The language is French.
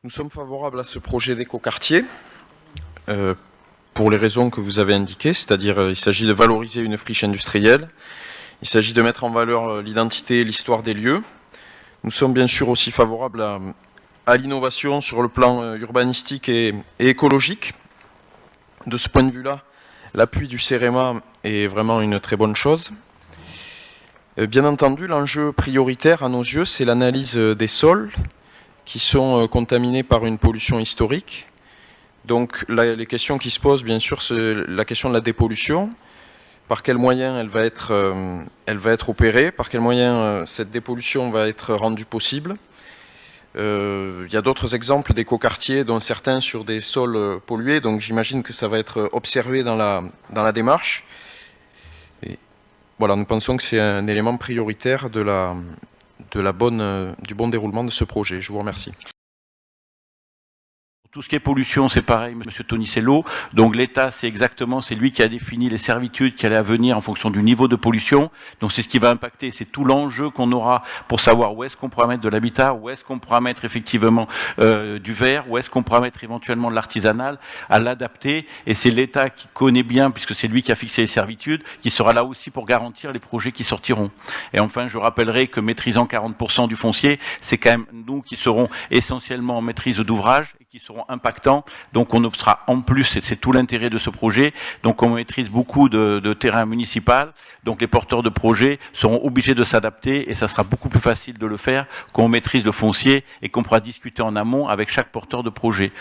Nous sommes favorables à ce projet d'écoquartier pour les raisons que vous avez indiquées, c'est-à-dire il s'agit de valoriser une friche industrielle, il s'agit de mettre en valeur l'identité et l'histoire des lieux. Nous sommes bien sûr aussi favorables à l'innovation sur le plan urbanistique et écologique. De ce point de vue-là, l'appui du CEREMA est vraiment une très bonne chose. Bien entendu, l'enjeu prioritaire à nos yeux, c'est l'analyse des sols qui sont contaminés par une pollution historique. Donc les questions qui se posent, bien sûr, c'est la question de la dépollution. Par quels moyens elle va être opérée, par quels moyens cette dépollution va être rendue possible. Il y a d'autres exemples d'écoquartiers, dont certains sur des sols pollués, donc j'imagine que ça va être observé dans la démarche. Et voilà, nous pensons que c'est un élément prioritaire du bon déroulement de ce projet. Je vous remercie. Tout ce qui est pollution, c'est pareil, Monsieur Tonicello. Donc l'État, c'est lui qui a défini les servitudes qui allaient à venir en fonction du niveau de pollution. Donc c'est ce qui va impacter, c'est tout l'enjeu qu'on aura pour savoir où est-ce qu'on pourra mettre de l'habitat, où est-ce qu'on pourra mettre effectivement du verre, où est-ce qu'on pourra mettre éventuellement de l'artisanal, à l'adapter. Et c'est l'État qui connaît bien, puisque c'est lui qui a fixé les servitudes, qui sera là aussi pour garantir les projets qui sortiront. Et enfin, je rappellerai que maîtrisant 40% du foncier, c'est quand même nous qui serons essentiellement en maîtrise d'ouvrage, qui seront impactants, donc on sera en plus, et c'est tout l'intérêt de ce projet, donc on maîtrise beaucoup de terrain municipal, donc les porteurs de projets seront obligés de s'adapter et ça sera beaucoup plus facile de le faire qu'on maîtrise le foncier et qu'on pourra discuter en amont avec chaque porteur de projet.